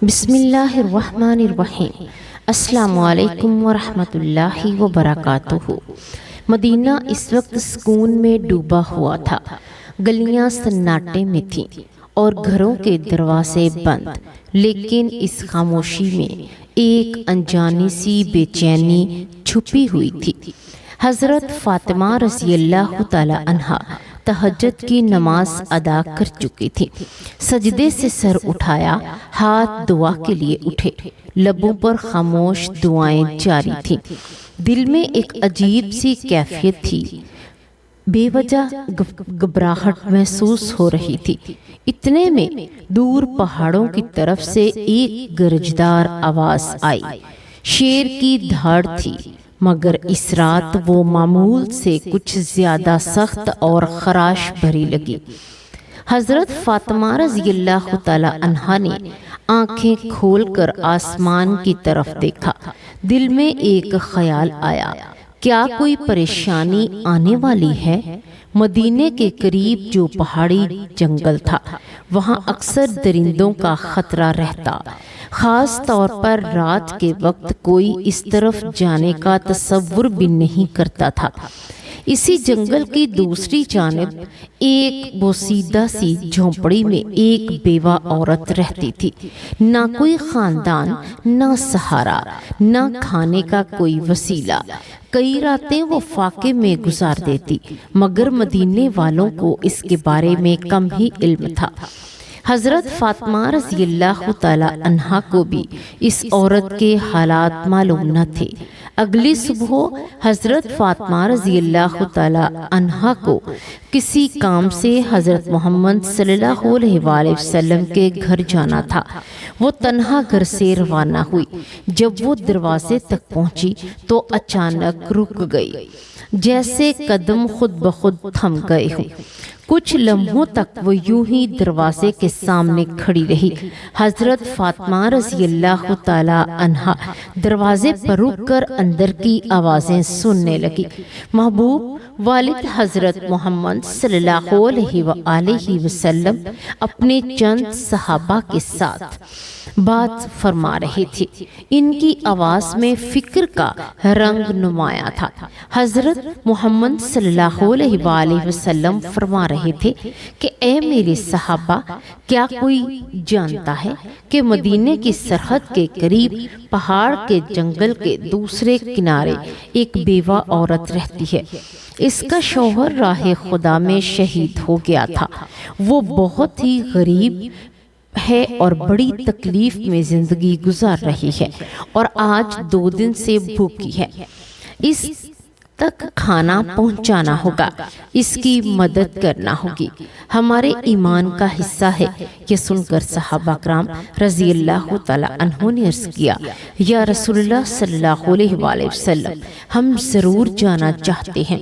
بسم اللہ الرحمن الرحیم۔ السلام علیکم ورحمۃ اللہ وبرکاتہ۔ مدینہ اس وقت سکون میں ڈوبا ہوا تھا۔ گلیاں سناٹے میں تھیں اور گھروں کے دروازے بند، لیکن اس خاموشی میں ایک انجانی سی بے چینی چھپی ہوئی تھی۔ حضرت فاطمہ رضی اللہ تعالی عنہا تہجد کی نماز ادا کر چکی تھی۔ سجدے سے سر اٹھایا، ہاتھ دعا کے لیے اٹھے، لبوں پر خاموش دعائیں جاری تھیں۔ دل میں ایک عجیب سی کیفیت تھی، بے وجہ گھبراہٹ محسوس ہو رہی تھی۔ اتنے میں دور پہاڑوں کی طرف سے ایک گرجدار آواز آئی۔ شیر کی دھاڑ تھی، مگر اس رات وہ معمول سے کچھ زیادہ سخت اور خراش بھری لگی۔ حضرت فاطمہ رضی اللہ تعالی عنہا نے آنکھیں کھول کر آسمان کی طرف دیکھا۔ دل میں ایک خیال آیا، کیا کوئی پریشانی آنے والی ہے؟ مدینے کے قریب جو پہاڑی جنگل تھا، وہاں اکثر درندوں کا خطرہ رہتا، خاص طور پر رات کے وقت کوئی اس طرف جانے کا تصور بھی نہیں کرتا تھا۔ اسی جنگل کی دوسری جانب ایک بوسیدہ سی جھونپڑی میں ایک بیوہ عورت رہتی تھی۔ نہ کوئی خاندان، نہ سہارا، نہ کھانے کا کوئی وسیلہ۔ کئی راتیں وہ فاقے میں گزار دیتی، مگر مدینے والوں کو اس کے بارے میں کم ہی علم تھا۔ حضرت فاطمہ رضی اللہ تعالی عنہا کو بھی اس عورت کے حالات معلوم نہ تھے۔ اگلی صبح حضرت فاطمہ رضی اللہ تعالی عنہا کو کسی کام سے حضرت محمد صلی اللہ علیہ وآلہ وسلم کے گھر جانا تھا۔ وہ تنہا گھر سے روانہ ہوئی۔ جب وہ دروازے تک پہنچی تو اچانک رک گئی، جیسے قدم خود بخود تھم گئے ہوں۔ کچھ لمحوں تک وہ یوں ہی دروازے کے سامنے کھڑی رہی۔ حضرت فاطمہ رضی اللہ تعالی عنہا دروازے پر رک کر اندر کی آوازیں سننے لگی۔ محبوب والد حضرت محمد صلی اللہ علیہ وآلہ وسلم اپنے چند صحابہ کے ساتھ بات فرما رہے تھے۔ ان کی آواز میں فکر کا رنگ نمایاں تھا۔ حضرت محمد صلی اللہ علیہ وآلہ وسلم فرما رہے تھے کہ اے میرے صحابہ، کیا کوئی جانتا ہے کہ مدینے کی سرحد کے قریب پہاڑ کے جنگل کے دوسرے کنارے ایک بیوہ عورت رہتی ہے؟ اس کا شوہر راہ خدا میں شہید ہو گیا تھا۔ وہ بہت ہی غریب ہے اور بڑی تکلیف میں زندگی گزار رہی ہے، اور آج 2 دن سے بھوکی ہے۔ اس تک کھانا پہنچانا ہوگا، اس کی مدد کرنا ہوگی، ہمارے ایمان کا حصہ ہے۔ یہ سن کر صحابہ کرام رضی اللہ تعالی عنہ نے عرض کیا، یا رسول اللہ صلی اللہ علیہ وآلہ وسلم، ہم ضرور جانا چاہتے ہیں،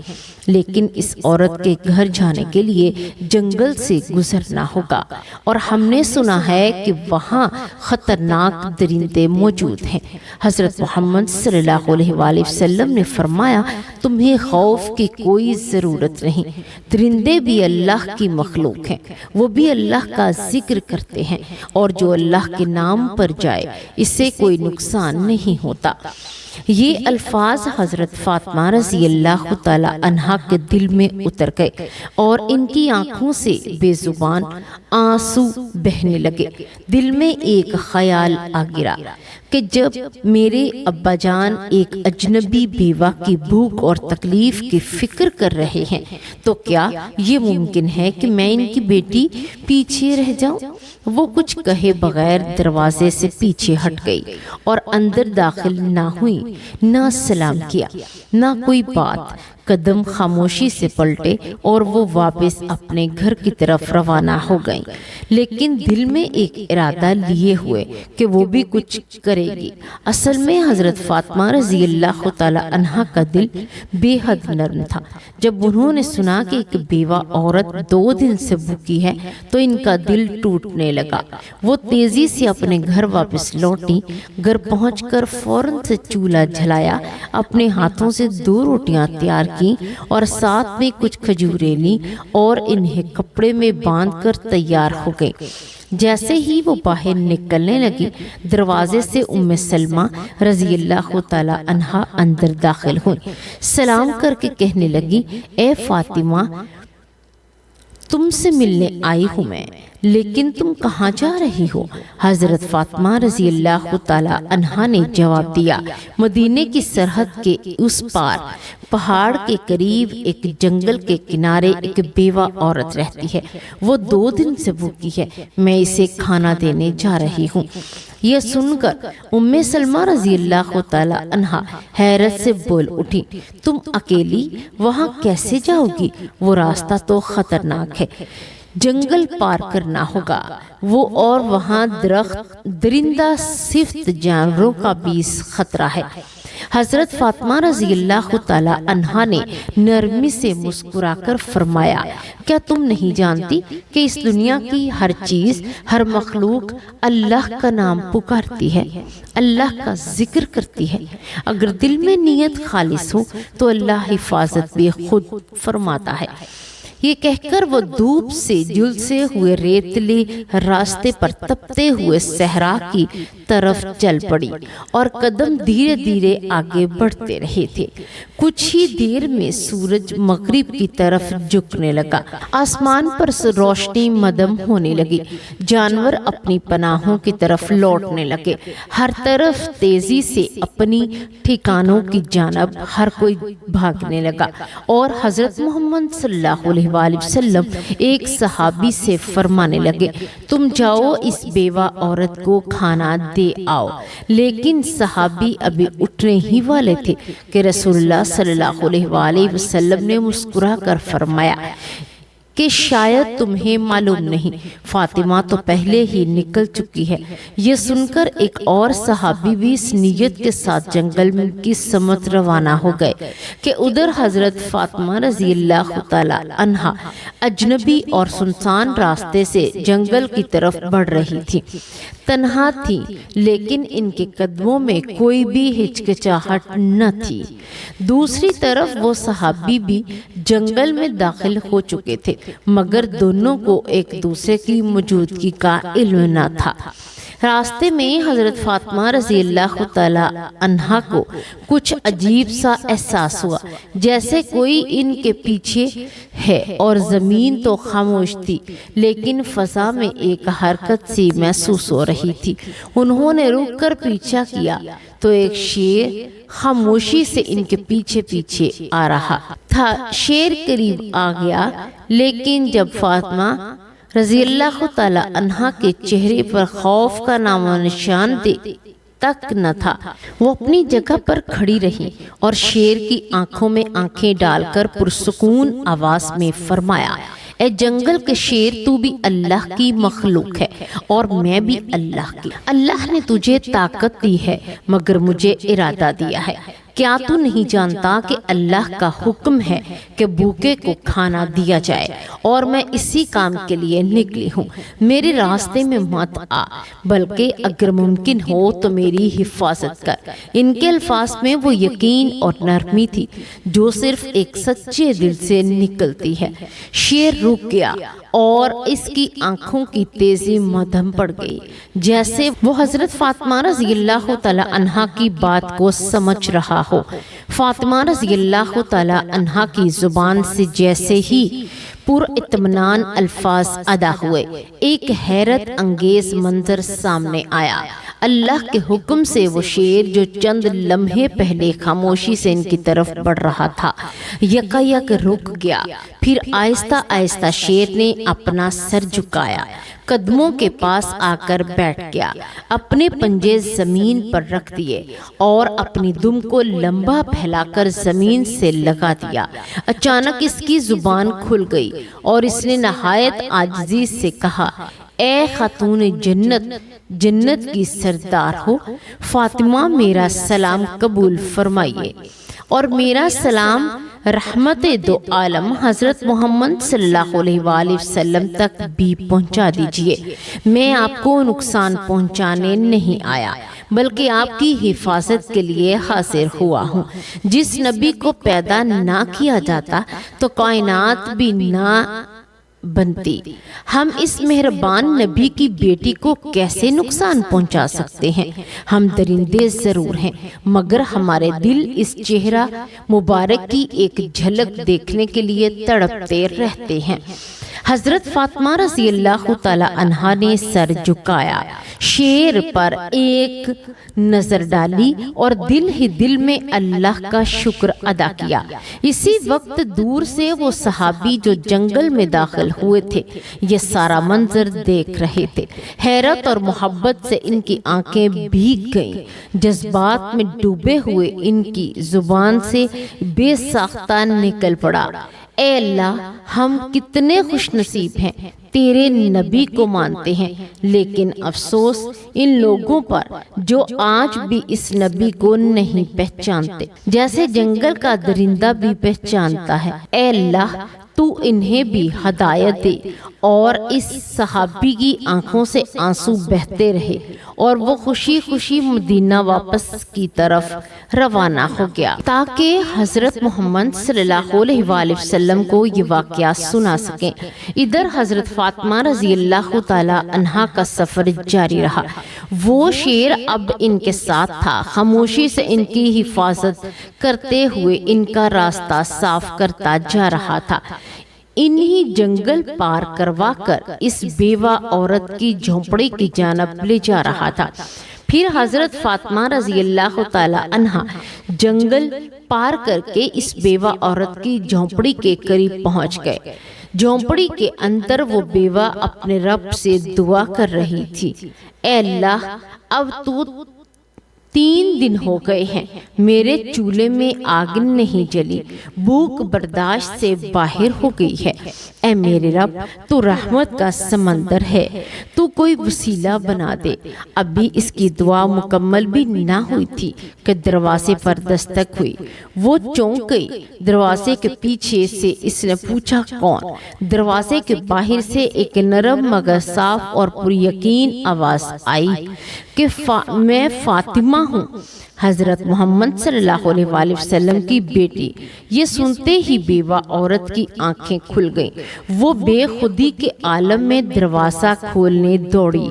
لیکن اس عورت کے گھر جانے کے لیے جنگل سے گزرنا ہوگا، اور ہم نے سنا ہے کہ وہاں خطرناک درندے موجود ہیں۔ حضرت محمد صلی اللہ علیہ وآلہ وسلم نے فرمایا، تمہیں خوف کی کوئی ضرورت نہیں، درندے بھی اللہ کی مخلوق ہیں، وہ بھی اللہ کا ذکر کرتے ہیں، اور جو اللہ کے نام پر جائے اسے کوئی نقصان نہیں ہوتا۔ یہ الفاظ حضرت فاطمہ رضی اللہ تعالی عنہا کے دل میں اتر گئے، اور ان کی آنکھوں سے بے زبان آنسو بہنے لگے۔ دل میں ایک خیال آ گرا کہ جب میرے ابا جان ایک اجنبی بیوہ کی بھوک اور تکلیف کی فکر کر رہے ہیں، تو کیا یہ ممکن ہے کہ میں ان کی بیٹی پیچھے رہ جاؤں؟ وہ کچھ کہے بغیر دروازے سے پیچھے ہٹ گئی اور اندر داخل نہ ہوئی، نہ سلام کیا، نہ کوئی بات۔ قدم خاموشی سے پلٹے اور وہ واپس اپنے گھر کی طرف روانہ ہو گئیں، لیکن دل میں ایک ارادہ لیے ہوئے کہ وہ بھی کچھ کرے گی۔ اصل میں حضرت فاطمہ رضی اللہ تعالی عنہا کا دل بے حد نرم تھا۔ جب انہوں نے سنا کہ ایک بیوہ عورت 2 دن سے بھوکی ہے تو ان کا دل ٹوٹنے لگا۔ وہ تیزی سے اپنے گھر واپس لوٹی۔ گھر پہنچ کر فوراً سے چولہا جلایا، اپنے ہاتھوں سے 2 روٹیاں تیار کی اور ساتھ میں کچھ کھجوریں لیں اور انہیں کپڑے میں باندھ کر تیار ہو گئے۔ جیسے ہی وہ باہر نکلنے لگی دروازے سے ام سلمہ رضی اللہ تعالی عنہا اندر داخل ہوئی، سلام کر کے کہنے لگی اے فاطمہ تم سے ملنے آئی ہوں میں، لیکن تم کہاں جا رہی ہو؟ حضرت فاطمہ رضی اللہ تعالی عنہا نے جواب دیا مدینے کی سرحد کے اس پار پہاڑ کے قریب ایک جنگل کے کنارے ایک بیوہ عورت رہتی ہے، وہ 2 دن سے بھوکی ہے، میں اسے کھانا دینے جا رہی ہوں۔ یہ سن کر ام سلمہ رضی اللہ تعالی عنہا حیرت سے بول اٹھی، تم اکیلی وہاں کیسے جاؤ گی؟ وہ راستہ تو خطرناک ہے، جنگل پار کرنا ہوگا، وہ اور وہاں درندہ صفت جانوروں کا بھی خطرہ ہے۔ حضرت فاطمہ رضی اللہ تعالی عنہا نے نرمی سے مسکرا کر فرمایا کیا تم نہیں جانتی کہ اس دنیا کی ہر چیز، ہر مخلوق اللہ کا نام پکارتی ہے، اللہ کا ذکر کرتی ہے، اگر دل میں نیت خالص ہو تو اللہ حفاظت بھی خود فرماتا ہے۔ یہ کہہ کر وہ دھوپ سے جلسے ہوئے ریتلے راستے پر تپتے ہوئے صحرا کی طرف چل پڑی اور قدم دھیرے دھیرے آگے بڑھتے رہے تھے۔ کچھ ہی دیر میں سورج مغرب کی طرف جھکنے لگا، آسمان پر روشنی مدھم ہونے لگی، جانور اپنی پناہوں کی طرف لوٹنے لگے، ہر طرف تیزی سے اپنی ٹھکانوں کی جانب ہر کوئی بھاگنے لگا، اور حضرت محمد صلی اللہ علیہ وآلہ وسلم ایک صحابی سے فرمانے لگے تم جاؤ اس بیوہ عورت کو کھانا دے آؤ، لیکن صحابی ابھی اٹھنے ہی والے تھے کہ رسول اللہ صلی اللہ علیہ وآلہ وسلم نے مسکرا کر فرمایا کہ شاید تمہیں معلوم نہیں فاطمہ تو پہلے ہی نکل چکی ہے۔ یہ سن کر ایک اور صحابی بھی اس نیت کے ساتھ جنگل کی سمت روانہ ہو گئے کہ ادھر حضرت فاطمہ رضی اللہ تعالی عنہا اجنبی اور سنسان راستے سے جنگل کی طرف بڑھ رہی تھی، تنہا تھی، لیکن ان کے قدموں میں کوئی بھی ہچکچاہٹ نہ تھی۔ دوسری طرف وہ صحابی بھی جنگل میں داخل ہو چکے تھے، مگر دونوں کو ایک دوسرے کی موجودگی کا علم نہ تھا۔ راستے میں حضرت فاطمہ رضی اللہ تعالی عنہا کو کچھ عجیب سا احساس ہوا، جیسے کوئی ان کے پیچھے ہے، اور زمین تو خاموش تھی لیکن فضا میں ایک حرکت سی محسوس ہو رہی تھی۔ انہوں نے رک کر پیچھا کیا تو ایک شیر خاموشی سے ان کے پیچھے پیچھے آ رہا تھا۔ شیر قریب آ گیا، لیکن جب فاطمہ رضی اللہ تعالی عنہا کے چہرے پر خوف کا نام و نشان تک نہ تھا، وہ اپنی جگہ پر کھڑی رہی اور شیر کی آنکھوں میں آنکھیں ڈال کر پرسکون آواز میں فرمایا اے جنگل کے شیر، تو بھی اللہ کی مخلوق ہے اور میں بھی اللہ کی۔ اللہ نے تجھے طاقت دی ہے مگر مجھے ارادہ دیا ہے۔ کیا تو نہیں جانتا کہ اللہ کا حکم ہے کہ بھوکے کو کھانا دیا جائے، اور میں اسی کام کے لیے نکلی ہوں۔ میرے راستے میں مت آ، بلکہ اگر ممکن ہو تو میری حفاظت کر۔ ان کے الفاظ میں وہ یقین اور نرمی تھی جو صرف ایک سچے دل سے نکلتی ہے۔ شیر رک گیا اور اس کی آنکھوں کی تیزی مدھم پڑ گئی، جیسے وہ حضرت فاطمہ رضی اللہ تعالی عنہا کی بات کو سمجھ رہا ہو۔ فاطمہ رضی اللہ تعالی عنہا کی زبان سے جیسے ہی پر اطمینان الفاظ ادا ہوئے، ایک حیرت انگیز منظر سامنے آیا۔ اللہ کے حکم سے وہ شیر جو چند لمحے پہلے خاموشی سے ان کی طرف بڑھ رہا تھا، یکایک رک گیا، پھر آہستہ آہستہ شیر نے اپنا سر جھکایا، قدموں کے پاس آ کر بیٹھ گیا، اپنے پنجے زمین پر رکھ دیے اور اپنی دم کو لمبا پھیلا کر زمین سے لگا دیا۔ اچانک اس کی زبان کھل گئی اور اس نے نہایت عاجزی سے کہا اے خاتون جنت، جنت کی سردار ہو فاطمہ، میرا سلام قبول فرمائیے اور میرا سلام رحمت دو عالم حضرت محمد صلی اللہ علیہ وآلہ وسلم تک بھی پہنچا دیجئے۔ میں آپ کو نقصان پہنچانے نہیں آیا بلکہ آپ کی حفاظت کے لیے حاضر ہوا ہوں۔ جس نبی کو پیدا نہ کیا جاتا تو کائنات بھی نہ بنتی۔ ہم اس مہربان نبی کی بیٹی کو کیسے نقصان پہنچا سکتے ہیں؟ ہم درندے ضرور ہیں، مگر ہمارے دل اس چہرہ مبارک کی ایک جھلک دیکھنے کے لیے تڑپتے رہتے ہیں۔ حضرت فاطمہ رضی اللہ تعالی عنہا نے سر جھکایا، شیر پر ایک نظر ڈالی اور دل ہی دل میں اللہ کا شکر ادا کیا۔ اسی وقت دور سے وہ صحابی جو جنگل میں داخل ہوئے تھے یہ سارا منظر دیکھ رہے تھے۔ حیرت اور محبت سے ان کی آنکھیں بھیگ گئیں، جذبات میں ڈوبے ہوئے ان کی زبان سے بے ساختہ نکل پڑا، اے اللہ ہم کتنے خوش نصیب ہیں، تیرے نبی کو مانتے ہیں، لیکن افسوس ان لوگوں پر جو آج بھی اس نبی کو نہیں پہچانتے، جیسے جنگل کا درندہ بھی پہچانتا ہے۔ اے اللہ تو انہیں بھی ہدایت دے۔ اور اس صحابی کی آنکھوں سے آنسو بہتے رہے اور وہ خوشی خوشی مدینہ واپس کی طرف روانہ ہو گیا تاکہ حضرت محمد صلی اللہ علیہ وآلہ وسلم کو یہ واقعہ سنا سکیں۔ ادھر حضرت فاطمہ رضی اللہ تعالی عنہا کا سفر جاری رہا۔ وہ شیر اب ان کے ساتھ تھا، خاموشی سے ان کی حفاظت کرتے ہوئے ان کا راستہ صاف کرتا جا رہا تھا۔ انہی جنگل پار کروا کر اس بیوہ عورت کی جھونپڑی کی جانب لے جا رہا تھا۔ پھر حضرت فاطمہ رضی اللہ تعالی عنہا جنگل پار کر کے اس بیوہ عورت کی جھونپڑی کے قریب پہنچ گئے۔ جھونپڑی کے اندر وہ بیوہ اپنے رب سے دعا کر رہی تھی، اے اللہ اب تو 3 دن ہو گئے ہیں میرے چولہے میں آگ نہیں جلی، بھوک برداشت سے باہر ہو گئی ہے۔ اے میرے رب تو رحمت کا سمندر ہے، تو کوئی وسیلہ بنا دے۔ ابھی اس کی دعا مکمل بھی نہ ہوئی تھی کہ دروازے پر دستک ہوئی۔ وہ چونک گئی۔ دروازے کے پیچھے سے اس نے پوچھا کون؟ دروازے کے باہر سے ایک نرم مگر صاف اور پر یقین آواز آئی کہ میں فاطمہ ہوں، حضرت محمد صلی اللہ علیہ وآلہ وسلم کی بیٹی۔ یہ سنتے ہی بیوہ عورت کی آنکھیں کھل گئیں۔ وہ بے خودی کے عالم میں دروازہ کھولنے دوڑی۔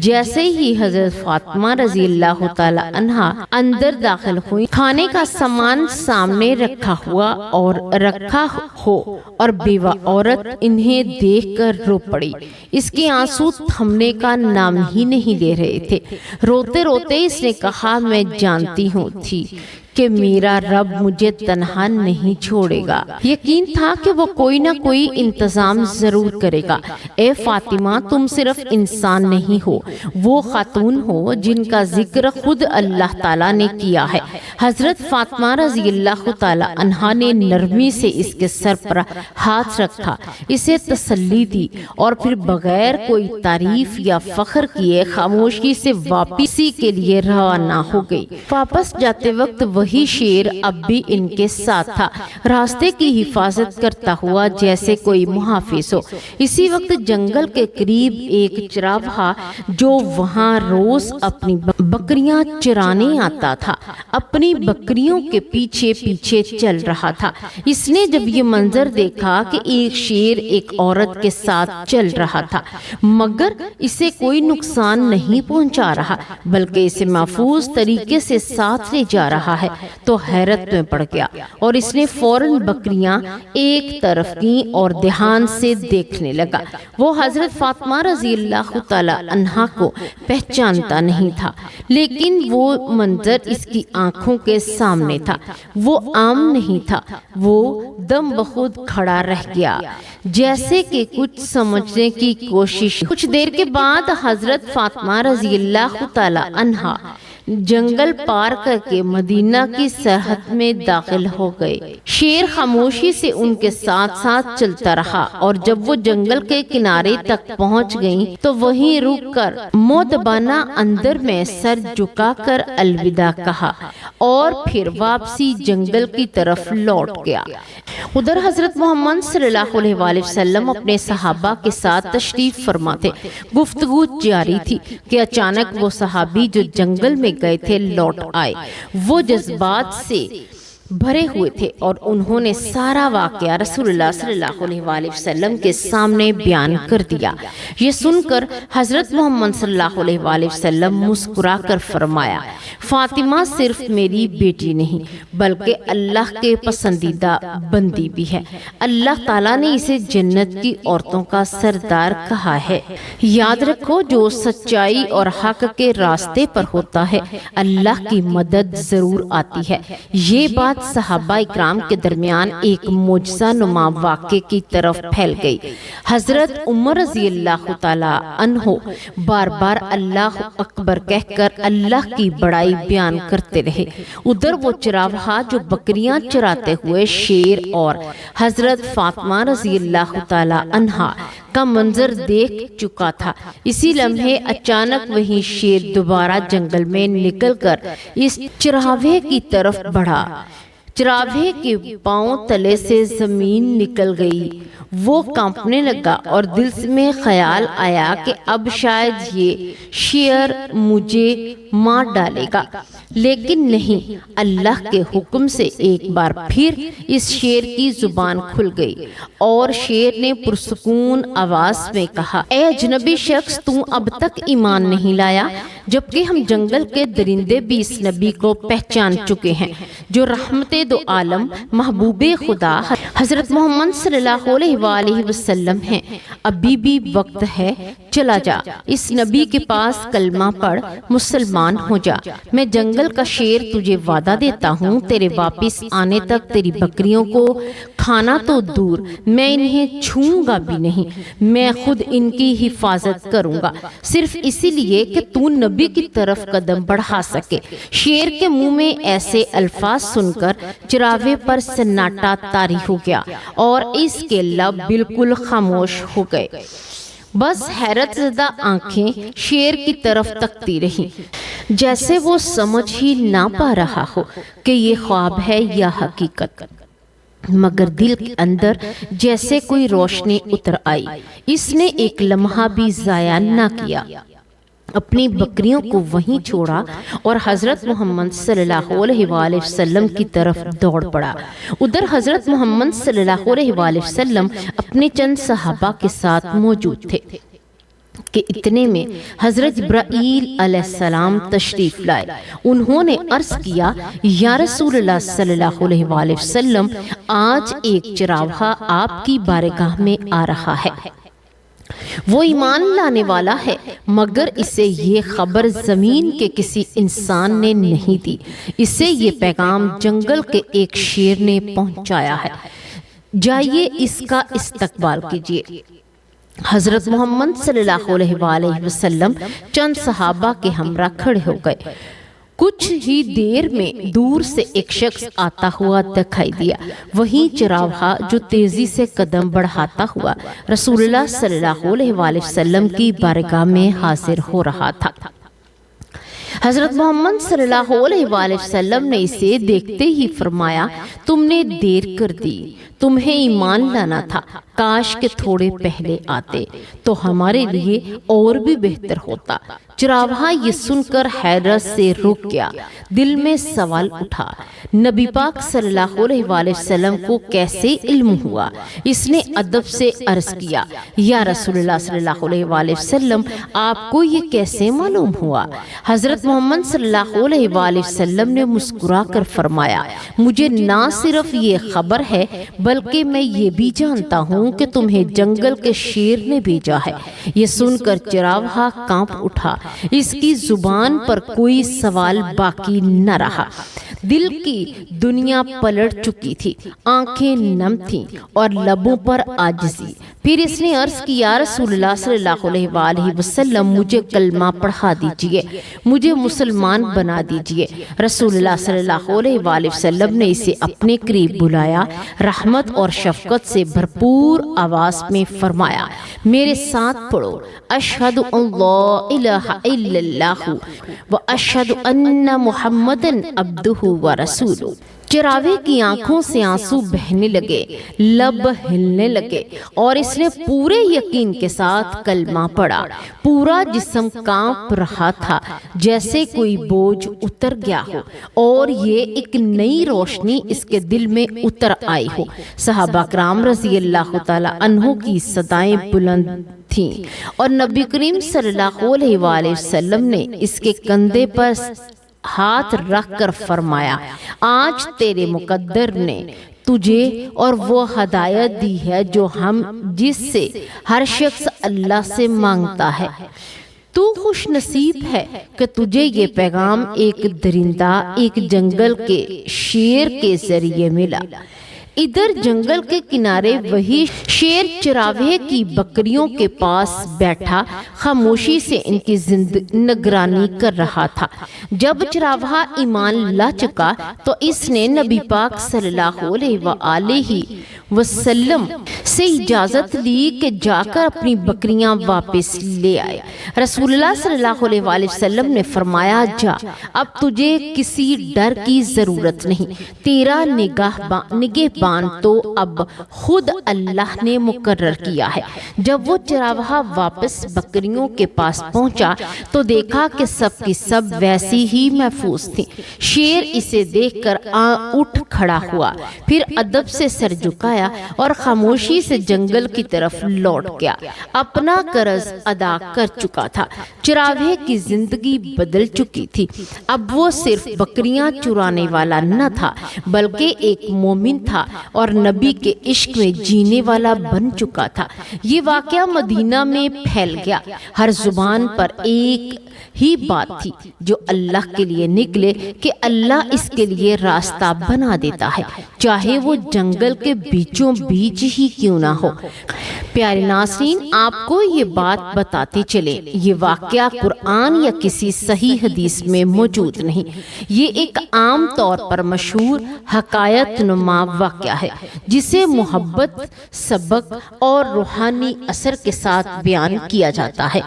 جیسے ہی حضرت فاطمہ رضی اللہ تعالی عنہا اندر داخل ہوئی، کھانے کا سامان سامنے رکھا ہو اور بیوہ عورت انہیں دیکھ کر رو پڑی۔ اس کے آنسو تھمنے کا نام ہی نہیں لے رہے تھے۔ روتے روتے اس نے کہا، میں جانتی تھی کہ میرا رب مجھے تنہا نہیں چھوڑے گا۔ یقین تھا کہ وہ کوئی نہ کوئی انتظام ضرور کرے گا۔ اے فاطمہ تم صرف انسان نہیں ہو، وہ خاتون ہو جن کا ذکر خود اللہ تعالیٰ نے کیا ہے۔ حضرت فاطمہ رضی اللہ تعالی عنہا نے نرمی سے اس کے سر پر ہاتھ رکھا، اسے تسلی دی اور پھر بغیر کوئی تعریف یا فخر کیے خاموشی سے واپسی کے لیے روانہ ہو گئی۔ واپس جاتے وقت وہی شیر اب بھی ان کے ساتھ تھا، راستے کی حفاظت کرتا ہوا جیسے کوئی محافظ ہو۔ اسی وقت جنگل کے قریب ایک چراواہا جو وہاں روز اپنی بکریاں چرانے آتا تھا، اپنی بکریوں کے پیچھے پیچھے چل رہا تھا۔ اس نے جب یہ منظر دیکھا کہ ایک شیر ایک عورت کے ساتھ چل رہا تھا مگر اسے کوئی نقصان نہیں پہنچا رہا بلکہ اسے محفوظ طریقے سے ساتھ لے جا رہا ہے تو حیرت میں پڑ گیا اور اس نے فوراً بکریاں ایک طرف کی اور دھیان سے دیکھنے لگا۔ وہ حضرت فاطمہ رضی اللہ تعالی عنہا کو پہچانتا نہیں تھا لیکن وہ منظر اس کی آنکھوں کے سامنے تھا۔ وہ عام نہیں تھا، وہ دم بخود کھڑا رہ گیا جیسے کہ کچھ سمجھنے کی کوشش۔ کچھ دیر کے بعد حضرت فاطمہ رضی اللہ تعالی عنہا جنگل پار کر کے مدینہ کی سرحد میں داخل ہو گئے۔ شیر خاموشی سے ان کے ساتھ ساتھ چلتا رہا اور جب وہ جنگل کے کنارے تک پہنچ گئیں تو وہیں رک کر مؤدبانہ اندر میں سر جھکا کر الوداع کہا اور پھر واپسی جنگل کی طرف لوٹ گیا۔ ادھر حضرت محمد صلی اللہ علیہ وآلہ وسلم اپنے صحابہ کے ساتھ تشریف فرما تھے۔ گفتگو جاری تھی کہ اچانک وہ صحابی جو جنگل میں گئے تھے لوٹ آئے۔ وہ جذبات سے بھرے ہوئے تھے اور انہوں نے سارا واقعہ رسول اللہ صلی اللہ علیہ وآلہ وسلم کے سامنے بیان کر دیا۔ یہ سن کر حضرت محمد صلی اللہ علیہ وآلہ وسلم مسکرا کر فرمایا، فاطمہ صرف میری بیٹی نہیں بلکہ اللہ کے پسندیدہ بندی بھی ہے۔ اللہ تعالیٰ نے اسے جنت کی عورتوں کا سردار کہا ہے۔ یاد رکھو، جو سچائی اور حق کے راستے پر ہوتا ہے اللہ کی مدد ضرور آتی ہے۔ یہ بات صحابہ اکرام کے درمیان ایک معجزہ نما واقعے کی طرف پھیل گئی۔ حضرت عمر رضی اللہ تعالیٰ عنہ بار بار اللہ اکبر کہہ کر اللہ کی بڑائی بیان کرتے رہے۔ ادھر وہ چراواہا جو بکریاں چراتے ہوئے شیر اور حضرت فاطمہ رضی اللہ تعالیٰ عنہا کا منظر دیکھ چکا تھا۔ اسی لمحے اچانک وہی شیر دوبارہ جنگل میں نکل کر اس چراوے کی طرف بڑھا۔ چراوے کے پاؤں تلے سے زمین نکل گئی۔ وہ کانپنے لگا اور دل میں خیال آیا کہ اب شاید یہ شیر مجھے مار ڈالے گا، لیکن نہیں، اللہ کے حکم سے ایک بار پھر اس شیر کی زبان کھل گئی اور شیر نے پرسکون آواز میں کہا، اے اجنبی شخص، تو اب تک ایمان نہیں لایا، جبکہ ہم جنگل کے درندے بھی اس نبی کو پہچان چکے ہیں جو رحمت دو عالم محبوب خدا حضرت محمد صلی اللہ علیہ وآلہ وسلم ہیں۔ ابھی بھی وقت ہے، چلا جا، اس نبی کے پاس کلمہ پڑھ، مسلمان ہو جا۔ میں جنگل کا شیر تجھے وعدہ دیتا ہوں، تیرے واپس آنے تک تیری بکریوں کو کھانا تو دور، میں انہیں چھوں گا بھی نہیں، میں خود ان کی حفاظت کروں گا، صرف اسی لیے کہ تو نبی کی طرف قدم بڑھا سکے۔ شیر کے منہ میں ایسے الفاظ سن کر چراوے پر سناٹا طاری ہو گیا اور اس کے لب بالکل خاموش ہو گئے۔ بس حیرت زدہ آنکھیں شیر کی طرف تکتی رہیں، جیسے وہ سمجھ ہی نہ پا رہا ہو کہ یہ خواب ہے یا حقیقت۔ مگر دل کے اندر جیسے کوئی روشنی اتر آئی۔ اس نے ایک لمحہ بھی ضائع نہ کیا، اپنی بکریوں کو وہیں چھوڑا اور حضرت محمد صلی اللہ علیہ وآلہ وسلم کی طرف دوڑ پڑا۔ ادھر حضرت محمد صلی اللہ علیہ وآلہ وسلم اپنے چند صحابہ کے ساتھ موجود تھے کہ اتنے میں حضرت جبرائیل علیہ السلام تشریف لائے۔ انہوں نے عرض کیا، یا رسول اللہ صلی اللہ علیہ وآلہ وسلم، آج ایک چراواہا آپ کی بارگاہ میں آ رہا ہے۔ وہ ایمان لانے والا ہے، مگر اسے یہ خبر زمین کے کسی انسان نے نہیں دی، اسے یہ پیغام جنگل کے ایک شیر نے پہنچایا ہے، جائیے اس کا استقبال کیجیے۔ حضرت محمد صلی اللہ علیہ وآلہ وسلم چند صحابہ کے ہمراہ کھڑے ہو گئے۔ کچھ ہی دیر میں دور سے ایک شخص آتا ہوا دکھائی دیا، وہی چراواہا جو تیزی سے قدم بڑھاتا ہوا رسول اللہ صلی اللہ علیہ وآلہ وسلم کی بارگاہ میں حاضر ہو رہا تھا۔ حضرت محمد صلی اللہ علیہ وآلہ وسلم نے اسے دیکھتے ہی فرمایا، تم نے دیر کر دی، تمہیں ایمان لانا تھا، کاش کہ تھوڑے پہلے آتے تو ہمارے لیے اور بھی بہتر ہوتا۔ چراواہا یہ سن کر حیرت سے رک گیا، دل میں سوال اٹھا، نبی پاک صلی اللہ علیہ وآلہ وسلم کو کیسے علم ہوا؟ اس نے ادب سے عرض کیا، یا رسول اللہ صلی اللہ علیہ وآلہ وسلم، آپ کو یہ کیسے معلوم ہوا؟ حضرت محمد صلی اللہ علیہ وآلہ وسلم نے مسکرا کر فرمایا، مجھے نہ صرف یہ خبر ہے بلکہ میں یہ بھی جانتا ہوں کہ تمہیں جنگل کے شیر نے بھیجا ہے۔ یہ سن کر چراواہا کانپ اٹھا، اس کی زبان پر کوئی سوال باقی نہ رہا۔ دل کی دنیا پلٹ چکی تھی، آنکھیں نم تھیں اور لبوں پر عاجزی۔ پھر اس نے عرض کی، یا رسول اللہ صلی اللہ علیہ وآلہ وسلم، مجھے کلمہ پڑھا دیجئے، مجھے مسلمان بنا دیجئے۔ رسول اللہ صلی اللہ علیہ وآلہ وسلم نے اسے اپنے قریب بلایا، رحمت اور شفقت سے بھرپور آواز میں فرمایا، میرے ساتھ پڑھو، اشہد ان لا الہ الا اللہ و اشہد ان محمدن عبدہ و رسولہ۔ چراوے کی آنکھوں سے آنسو بہنے لگے، لب ہلنے لگے اور اس نے پورے یقین کے ساتھ کلمہ پڑھا۔ پورا جسم کانپ رہا تھا جیسے کوئی بوجھ اتر گیا ہو اور یہ ایک نئی روشنی اس کے دل میں اتر آئی ہو۔ صحابہ کرام رضی اللہ تعالی عنہ کی صدائیں بلند تھیں اور نبی کریم صلی اللہ علیہ وآلہ وسلم نے اس کے کندھے پر ہاتھ رکھ کر فرمایا، آج تیرے مقدر نے تجھے اور وہ ہدایت دی ہے جس سے ہر شخص اللہ سے مانگتا ہے۔ تو خوش نصیب ہے کہ تجھے یہ پیغام ایک درندہ، ایک جنگل کے شیر کے ذریعے ملا۔ ادھر جنگل کے کنارے وہی شیر چراوے کی بکریوں کے پاس بیٹھا خاموشی سے ان کی نگرانی کر رہا تھا۔ جب چراوہ ایمان لا چکا تو اس نے نبی پاک صلی اللہ علیہ وآلہ وسلم سے اجازت لی کہ جا کر اپنی بکریاں واپس لے آئے۔ رسول اللہ صلی اللہ علیہ وآلہ وسلم نے فرمایا، جا، اب تجھے کسی ڈر کی ضرورت نہیں، تیرا نگہبان تو اب خود اللہ نے مقرر کیا ہے۔ جب وہ چراوہ واپس بکریوں کے پاس پہنچا تو دیکھا کہ سب کی سب ویسی ہی محفوظ تھیں۔ شیر اسے دیکھ کر اٹھ کھڑا ہوا، پھر ادب سے سر جھکایا اور خاموشی سے جنگل کی طرف لوٹ گیا۔ اپنا قرض ادا کر چکا تھا، چراوے کی زندگی بدل چکی تھی۔ اب وہ صرف بکریاں چرانے والا نہ تھا بلکہ ایک مومن تھا اور نبی کے عشق میں جینے والا بن چکا تھا۔ یہ واقعہ مدینہ میں پھیل گیا۔ ہر زبان پر ایک ہی بات تھی، جو اللہ کے لیے نکلے کہ اللہ اس کے لیے راستہ بنا دیتا ہے، چاہے وہ جنگل کے بیچوں بیچ ہی کیوں نہ ہو۔ پیارے ناظرین، آپ کو یہ بات بتاتے چلے، یہ واقعہ قرآن یا کسی صحیح حدیث میں موجود نہیں، یہ ایک عام طور پر مشہور حکایت نما واقعہ ہے جسے محبت، سبق اور روحانی اثر کے ساتھ بیان کیا جاتا ہے۔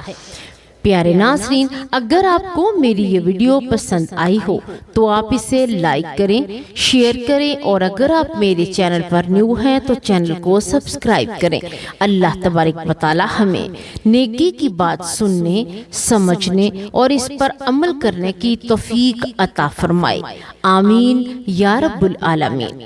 پیارے ناظرین، اگر آپ کو میری یہ ویڈیو پسند آئی ہو تو آپ اسے لائک کریں، شیئر کریں اور اگر آپ میرے چینل پر نیو ہیں تو چینل کو سبسکرائب کریں۔ اللہ تبارک و تعالی ہمیں نیکی کی بات سننے، سمجھنے اور اس پر عمل کرنے کی توفیق عطا فرمائے۔ آمین یا رب العالمین۔